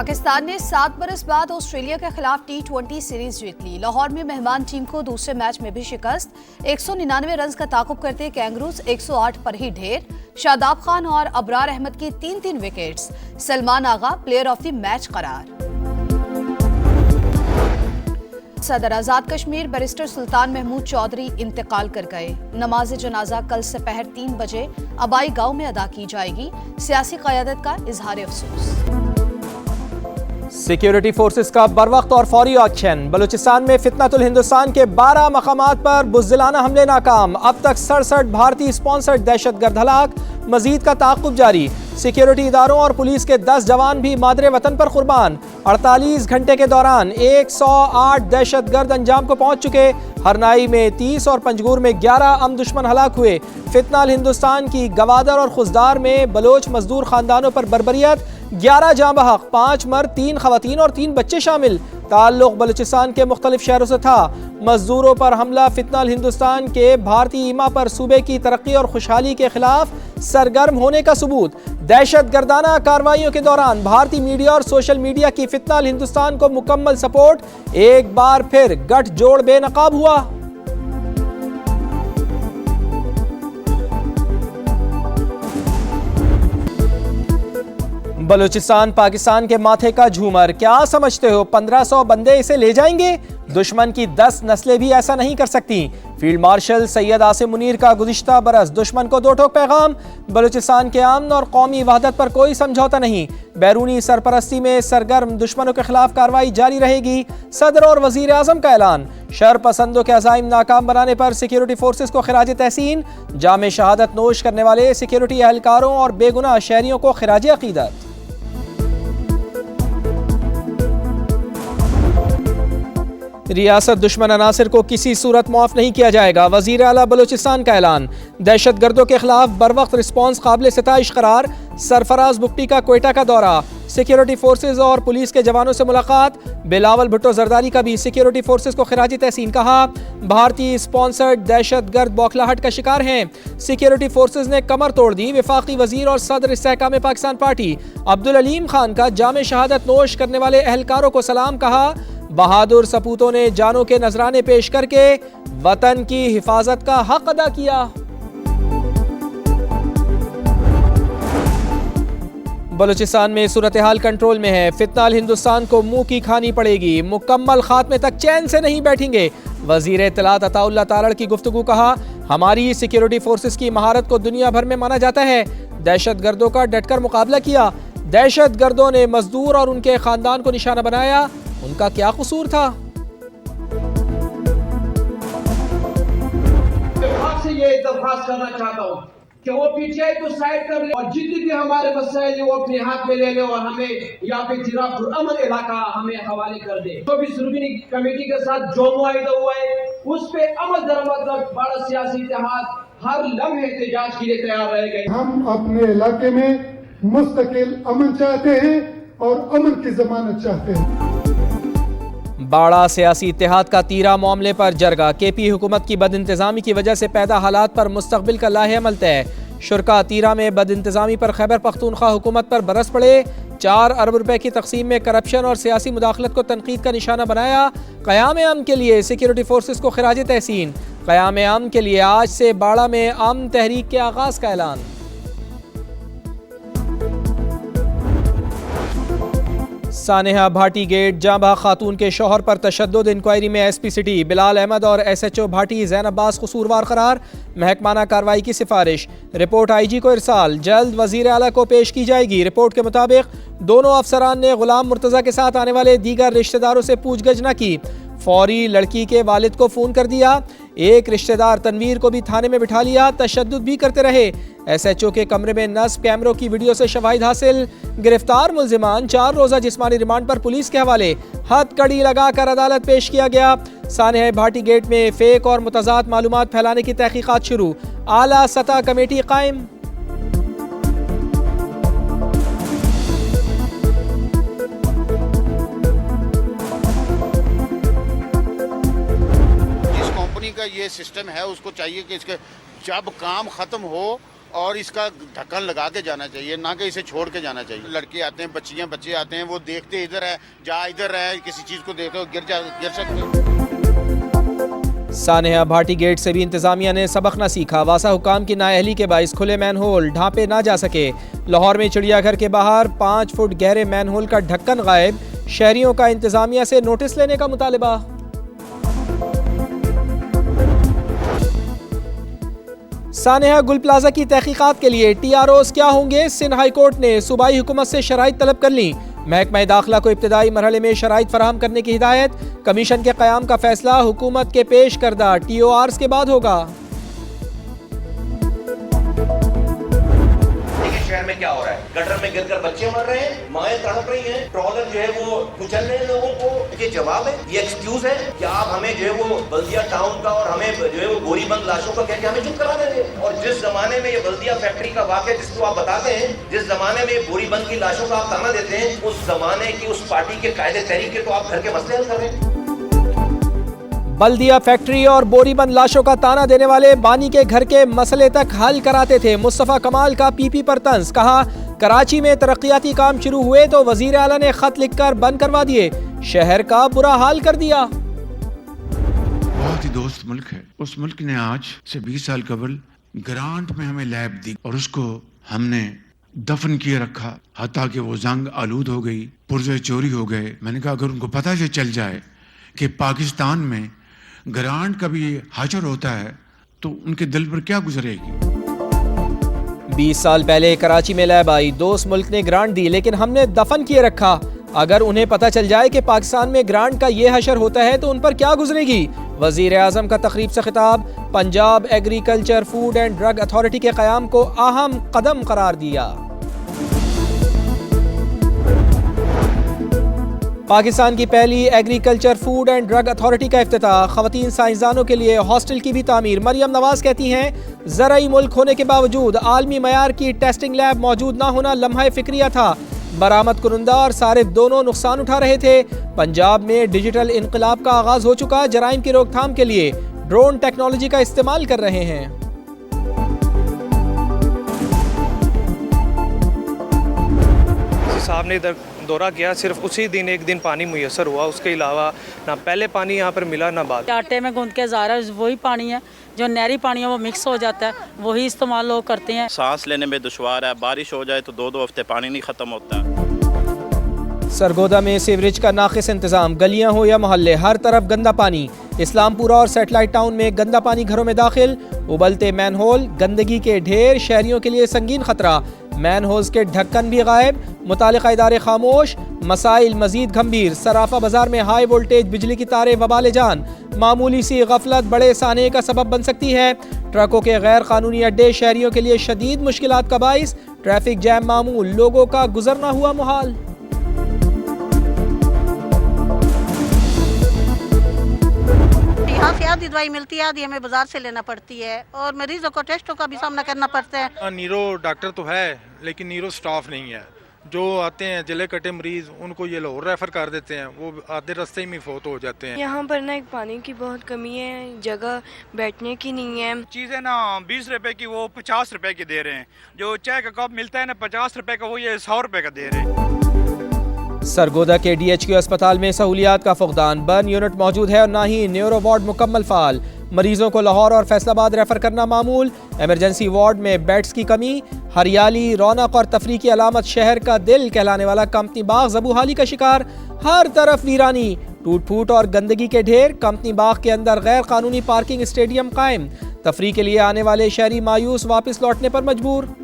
पाकिस्तान ने 7 बरस बाद ऑस्ट्रेलिया के खिलाफ T20 सीरीज जीत ली। लाहौर में मेहमान टीम को दूसरे मैच में भी शिकस्त। 199 रन का ताकुब करते कैंगरूज 108 पर ही ढेर। शादाब खान और अबरार अहमद की 3-3 wickets. Salman Agha player of the match करार। सदर आजाद कश्मीर बैरिस्टर सुल्तान महमूद चौधरी इंतकाल कर गए। नमाज जनाजा कल दोपहर 3 बजे आबाई गांव में अदा की जाएगी। सियासी क़यादत का इजहार अफसोस। सिक्योरिटी फोर्सेस का बरवक्त और फौरी एक्शन। बलूचिस्तान में फितनतुल हिंदुस्तान के 12 मकामात पर बुज़दिलाना हमले नाकाम। अब तक 67 भारतीय स्पॉन्सर्ड दहशतगर्द हलाक। मजीद का ताक़ुब जारी। सिक्योरिटी इदारों और पुलिस के 10 जवान भी मादरे वतन पर कुर्बान। 48 घंटे के दौरान 108 दहशतगर्द अंजाम को पहुंच चुके। हरनाई में 30 और पंजगूर में 11 अम दुश्मन हलाक हुए। फितनल हिंदुस्तान की गवादर और खुजदार में बलोच मजदूर खानदानों पर बर्बरियत। 11 जाँ बहक, 5 मर्द, 3 खवातीन और 3 बच्चे शामिल। ताल्लुक बलूचिस्तान के मुख्तलिफ शहरों से था। मजदूरों पर हमला फितनल हिंदुस्तान के भारतीय ईमा पर सूबे की तरक्की और खुशहाली के खिलाफ सरगर्म होने का सबूत। दहशत गर्दाना कार्रवाइयों के दौरान भारतीय मीडिया और सोशल मीडिया की फितनल हिंदुस्तान को मुकम्मल सपोर्ट। एक बार फिर गठजोड़ बेनकाब हुआ। बलूचिस्तान पाकिस्तान के माथे का झूमर। क्या समझते हो 1500 बंदे इसे ले जाएंगे? दुश्मन की 10 नस्लें भी ऐसा नहीं कर सकती। फील्ड मार्शल सैयद आसिम मुनीर का गुज़िश्ता बरस दुश्मन को 2 टोक पैगाम। बलूचिस्तान के अमन और कौमी वहदत पर कोई समझौता नहीं। बैरूनी सरपरस्ती में सरगर्म दुश्मनों के खिलाफ कार्रवाई जारी रहेगी। सदर और वजीर आजम का ऐलान। शर पसंदों के अज़ाइम नाकाम बनाने पर सिक्योरिटी फोर्सेस को खिराज तहसीन। जामे शहादत नोश करने वाले सिक्योरिटी एहलकारों और बेगुनाह शहरियों को खिराज अकीदत। रियासत दुश्मन अनासिर को किसी सूरत माफ नहीं किया जाएगा। वजीर आला बलूचिस्तान का ऐलान। दहशत गर्दों के खिलाफ बरवक्त रिस्पॉन्स काबिल सिताइश करार। सरफराज बुगटी का कोयटा का दौरा। सिक्योरिटी फोर्सेज और पुलिस के जवानों से मुलाकात। बिलावल भुट्टो जरदारी का भी सिक्योरिटी फोर्सेज को खिराज तहसीन कहा। भारतीय स्पॉन्सर्ड दहशत गर्द बौखलाहट का शिकार हैं। सिक्योरिटी फोर्सेज ने कमर तोड़ दी। वफाकी वजीर और सदर इस्तेहकाम पाकिस्तान पार्टी अब्दुल अलीम खान का जामे शहादत नोश करने वाले एहलकारों को सलाम कहा। बहादुर सपूतों ने जानों के नजराने पेश करके वतन की हिफाजत का हक अदा किया। बलूचिस्तान में सूरत हाल कंट्रोल में है। फितनल हिंदुस्तान को मुंह की खानी पड़ेगी। मुकम्मल खात्मे तक चैन से नहीं बैठेंगे। वजीर इत्तलात अताउल्लाह तारड़ की गुफ्तगू। कहा, हमारी सिक्योरिटी फोर्सेस की महारत को दुनिया भर में माना जाता है। दहशत गर्दों का डटकर मुकाबला किया। दहशत गर्दों ने मजदूर और उनके खानदान को निशाना बनाया। उनका क्या कसूर था? से ये दरख्वास्त करना चाहता हूँ कि वो पीटीआई को साइड कर ले और जितने भी हमारे मसाइल है वो अपने हाथ में ले ले और हमें यहाँ पे तिरापुर इलाका हमें हवाले कर दे। तो भी रुकनी कमेटी के साथ जो मुआहिदा हुआ है उस पे अमल दरअमल बड़ा सियासी इत्तेहाद हर लम्हे एहतजाज के लिए तैयार रहेंगे। हम अपने इलाके में मुस्तकिल अमन चाहते हैं और अमन की जमानत चाहते हैं। बाड़ा सियासी इत्तेहाद का तीरा मामले पर जरगा। केपी हुकूमत की बदइंतजामी की वजह से पैदा हालात पर मुस्तकबिल का लाहेअमल तय। शुरका तीरा में बदइंतजामी पर खैबर पख्तूनख्वा हुकूमत पर बरस पड़े। 4 अरब रुपए की तकसीम में करप्शन और सियासी मुदाखलत को तनकीद का निशाना बनाया। क़याम अमन के लिए सिक्योरिटी फोर्सेस को खिराज तहसीन। क़याम अमन के लिए आज से बाड़ा में अमन तहरीक के आगाज़ का ऐलान। सानेहा भाटी गेट जांबा खातून के शौहर पर तशद्दुद। इंक्वायरी में एसपी सिटी बिलाल अहमद और एसएचओ भाटी ज़ैन अब्बास कसूरवार करार। महकमाना कार्रवाई की सिफारिश। रिपोर्ट आईजी को इरसाल। जल्द वजीर आला को पेश की जाएगी। रिपोर्ट के मुताबिक दोनों अफसरान ने गुलाम मुर्तज़ा के साथ आने वाले दीगर रिश्तेदारों से पूछगछ न की। फौरी लड़की के वालिद को फ़ोन कर दिया। एक रिश्तेदार तनवीर को भी थाने में बिठा लिया। तशद्दुद भी करते रहे। एसएचओ के कमरे में नस्ब कैमरों की वीडियो से शवाहिद हासिल। गिरफ्तार मुल्जिमान 4 रोज़ा जिस्मानी रिमांड पर पुलिस के हवाले। हथकड़ी लगाकर अदालत पेश किया गया। सानेहा भाटी गेट में फेक और मुतज़ाद मालूमात फैलाने की तहकीकात शुरू। आला सतह कमेटी कायम। का ये सिस्टम है उसको चाहिए कि इसके जब काम ख़त्म हो और इसका ढक्कन लगा के जाना चाहिए, ना कि इसे छोड़ के जाना चाहिए। लड़के आते हैं, बच्चे आते हैं, वो देखते इधर है, जा इधर है, किसी चीज़ को देखते हो गिर सकते हो। सानेहा भाटी गेट से भी इंतजामिया ने सबक न सीखा। वासा हुकाम की नाअहली के बाइस खुले मैनहोल ढांपे ना जा सके। लाहौर में चिड़ियाघर के बाहर 5 फुट गहरे मैनहोल का ढक्कन गायब। शहरियों का इंतजामिया से नोटिस लेने का मुतालबा। सानेहा गुल प्लाजा की तहकीकात के लिए TROs क्या होंगे? सिंध हाई कोर्ट ने सूबाई हुकूमत से शराइत तलब कर ली। महकमा दाखिला को इब्तदाई मरहले में शराइत फराहम करने की हिदायत। कमीशन के क़याम का फैसला हुकूमत के पेश करदा TORs के बाद होगा। शहर में क्या हो रहा है? गटर में गिरकर बच्चे मर रहे हैं, माएं तड़प रही हैं, ट्रॉलर जो है वो कुचल रहे हैं लोगों को। ये जवाब है, ये एक्सक्यूज है कि आप हमें जो है वो बल्दिया टाउन का और हमें जो है वो बोरीबंद लाशों का कह के हमें चुप करा देंगे। और जिस जमाने में ये बल्दिया फैक्ट्री का वाक़या जिसको आप बताते हैं, जिस जमाने में बोरीबंद की लाशों का आप ताना देते हैं, उस जमाने की उस पार्टी के कायदे तहरीक के तो आप घर के मसले हल कर रहे हैं। बल्दिया फैक्ट्री और बोरीबंद लाशों का ताना देने वाले बानी के घर के मसले तक हल कराते थे। मुस्तफ़ा कमाल का PP पर तंज। कहा कराची में तरक्याती काम शुरू हुए तो वजीर आला ने खत लिखकर बंद करवा दिए। शहर का बुरा हाल कर दिया। बहुत ही दोस्त मुल्क है। उस मुल्क ने आज से 20 साल कबल ग्रांट में हमें लैब दी और उसको हमने दफन किए रखा, हत्ता कि वो जंग आलूद हो गई, पुर्जे चोरी हो गए। मैंने कहा अगर उनको पता चल जाए कि पाकिस्तान में ग्रांट का भी हाजर होता है तो उनके दिल पर क्या गुजरेगी। 20 साल पहले कराची में लैब आई, दोस्त मुल्क ने ग्रांट दी लेकिन हमने दफन किए रखा। अगर उन्हें पता चल जाए कि पाकिस्तान में ग्रांट का ये हशर होता है तो उन पर क्या गुजरेगी। वजीर आजम का तकरीब से खिताब। Punjab agriculture food and drug authority के क़याम को अहम कदम करार दिया। पाकिस्तान की पहली agriculture food and drug authority का इफ्तिताह। ख़वातीन साइंसदानों के लिए हॉस्टल की भी तामीर। मरियम नवाज कहती हैं ज़राई मुल्क होने के बावजूद आलमी मयार की टेस्टिंग लैब मौजूद ना होना लम्हा फिक्रिया था। बरामद कुनंदा और सारिफ दोनों नुकसान उठा रहे थे। पंजाब में डिजिटल इनकलाब का आगाज हो चुका। जराइम की रोकथाम के लिए ड्रोन टेक्नोलॉजी का इस्तेमाल कर रहे हैं। साहब ने इधर दौरा किया, सिर्फ उसी दिन एक दिन पानी मुयसर हुआ, उसके अलावा ना पहले पानी यहाँ पर मिला ना बाद। आटे में गूंद के ज़ारा वही पानी है जो नहरी पानी है, वो मिक्स हो जाता है, वही इस्तेमाल लोग करते हैं। सांस लेने में दुश्वार है, बारिश हो जाए तो 2-2 हफ्ते पानी नहीं ख़त्म होता। सरगोदा में सीवरेज का नाक़िस इंतजाम। गलियां हो या मोहल्ले हर तरफ गंदा पानी। इस्लामपुरा और सैटेलाइट टाउन में गंदा पानी घरों में दाखिल। उबलते मैनहोल, गंदगी के ढेर शहरियों के लिए संगीन खतरा। मैनहोल्स के ढक्कन भी गायब। मुतालिका इदारे खामोश। मसाइल मजीद गंभीर। सराफा बाजार में हाई वोल्टेज बिजली की तारें वबाले जान। मामूली सी गफलत बड़े साने का सबब बन सकती है। ट्रकों के गैर कानूनी अड्डे शहरियों के लिए शदीद मुश्किलात का बाइस। ट्रैफिक जैम मामूल, लोगों का गुजरना हुआ मुहाल। यहाँ से आधी दवाई मिलती है, आधी हमें बाजार से लेना पड़ती है और मरीजों को टेस्टों का भी सामना करना पड़ता है। नीरो डॉक्टर तो है लेकिन नीरो स्टाफ नहीं है। जो आते हैं जिले कटे मरीज उनको ये लाहौर रेफर कर देते हैं, वो आधे रास्ते में फोत हो जाते हैं। यहाँ पर ना एक पानी की बहुत कमी है, जगह बैठने की नहीं है। चीज़ें ना 20 रुपए की वो 50 रुपए की दे रहे हैं। जो चाय का कप मिलता है ना 50 रुपए का, वो ये 100 रुपए का दे रहे हैं। सरगोदा के DHQ अस्पताल में सहूलियात का फुकदान। बर्न यूनिट मौजूद है और ना ही न्यूरो वार्ड मुकम्मल फाल। मरीजों को लाहौर और फैसलाबाद रेफर करना मामूल। इमरजेंसी वार्ड में बेड्स की कमी। हरियाली, रौनक और तफरी की अलामत शहर का दिल कहलाने वाला कंपनी बाग ज़बूहाली का शिकार। हर तरफ वीरानी, टूट फूट और गंदगी के ढेर। कंपनी बाग के अंदर गैर कानूनी पार्किंग स्टेडियम कायम। तफरी के लिए आने वाले शहरी मायूस, वापस लौटने पर मजबूर।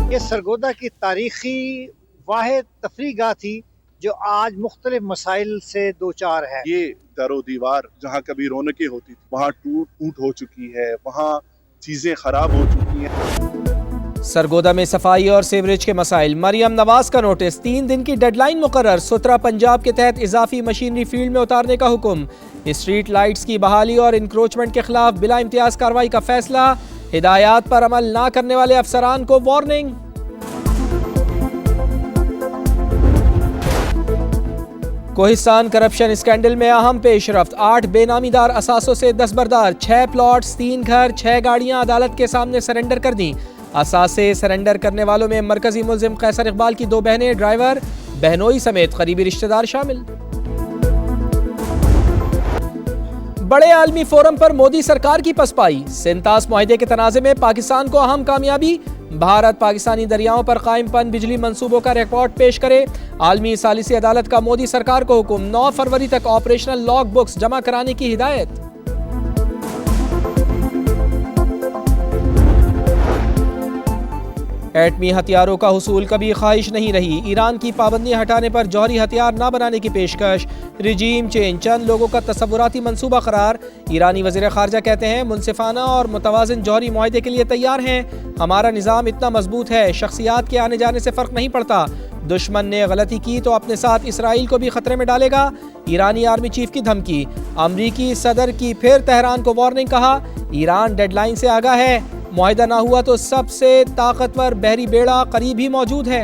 ये सरगोदा की तारीखी वाहिद तफरीगाह थी जो आज मुख्तलिफ मसाइल से दो चार है। ये दरो दीवार जहाँ कभी रौनकें होती थी वहाँ टूट फूट हो चुकी है, वहाँ चीज़ें खराब हो चुकी हैं। सरगोदा में सफाई और सीवरेज के मसाइल। मरियम नवाज का नोटिस। 3 दिन की डेडलाइन मुकर्रर। सुतरा पंजाब के तहत इजाफी मशीनरी फील्ड में उतारने का हुक्म। स्ट्रीट लाइट्स की बहाली और इंक्रोचमेंट के खिलाफ बिला इम्तियाज कार्रवाई का फैसला। हिदायत पर अमल ना करने वाले अफसरान को वार्निंग। कोहिस्तान करप्शन स्कैंडल में अहम पेशरफ्त, 8 बेनामीदार असासों से दस्तबरदार, 6 प्लॉट्स, 3 घर, 6 गाड़ियां अदालत के सामने सरेंडर कर दी। असासे सरेंडर करने वालों में मरकजी मुल्जिम कैसर इकबाल की 2 बहनें, ड्राइवर, बहनोई समेत करीबी रिश्तेदार शामिल। बड़े आलमी फोरम पर मोदी सरकार की पसपाई, सिंतास मुआहदे के तनाज़े में पाकिस्तान को अहम कामयाबी, भारत पाकिस्तानी दरियाओं पर कायमपन बिजली मंसूबों का रिकॉर्ड पेश करे। आलमी सालिसी अदालत का मोदी सरकार को हुक्म, 9 फरवरी तक ऑपरेशनल लॉग बुक्स जमा कराने की हिदायत। एटमी हथियारों का हुसूल कभी ख्वाहिश नहीं रही, ईरान की पाबंदी हटाने पर जौहरी हथियार न बनाने की पेशकश, रिजीम चेंज चंद लोगों का तसव्वुराती मंसूबा करार। ईरानी वज़ीर ख़ारजा कहते हैं मुनसिफाना और मुतवाज़िन जौहरी मुआहदे के लिए तैयार हैं। हमारा निज़ाम इतना मजबूत है, शख्सियात के आने जाने से फ़र्क नहीं पड़ता। दुश्मन ने गलती की तो अपने साथ इसराइल को भी खतरे में डालेगा। ईरानी आर्मी चीफ की धमकी, अमरीकी सदर की फिर तेहरान को वार्निंग, कहा ईरान डेडलाइन से आगाह है, मुआहिदा ना हुआ तो सबसे ताकतवर बहरी बेड़ा करीब ही मौजूद है।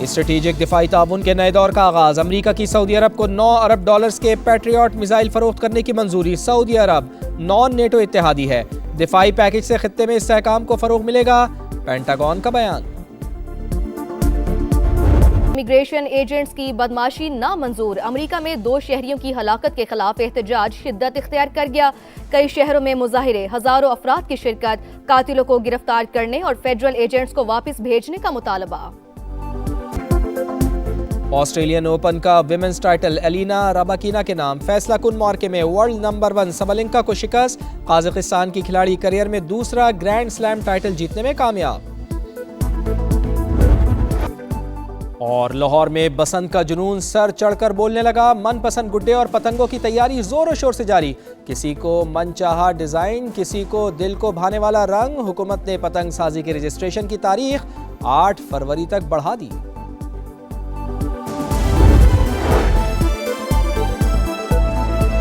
स्ट्रेटेजिक दिफाई ताउन के नए दौर का आगाज, अमरीका की सऊदी अरब को 9 अरब डॉलर्स के पैट्रियट मिसाइल फरोख्त करने की मंजूरी। सऊदी अरब नॉन नेटो इत्तेहादी है, दिफाई पैकेज से खित्ते में इस्तेहकाम को फरोग मिलेगा, पेंटागन का बयान। इमिग्रेशन एजेंट्स की बदमाशी नामंजूर, अमेरिका में 2 शहरियों की हलाकत के खिलाफ एहतजाज शिद्दत इख्तियार कर गया। कई शहरों में मुजाहिरे, हजारों अफराद की शिरकत, कातिलों को गिरफ्तार करने और फेडरल एजेंट्स को वापस भेजने का मुतालबा। ऑस्ट्रेलियन ओपन का विमेंस टाइटल एलिना रबाकीना के नाम, फैसला कुन मौके में वर्ल्ड नंबर 1 सबलेंका को शिकस्त, काजाकिस्तान की खिलाड़ी करियर में दूसरा ग्रैंड स्लैम टाइटल जीतने में कामयाब। और लाहौर में बसंत का जुनून सर चढ़कर बोलने लगा, मनपसंद गुड्डे और पतंगों की तैयारी जोरों शोर से जारी। किसी को मनचाहा डिजाइन, किसी को दिल को भाने वाला रंग। हुकूमत ने पतंग साजी के रजिस्ट्रेशन की तारीख 8 फरवरी तक बढ़ा दी।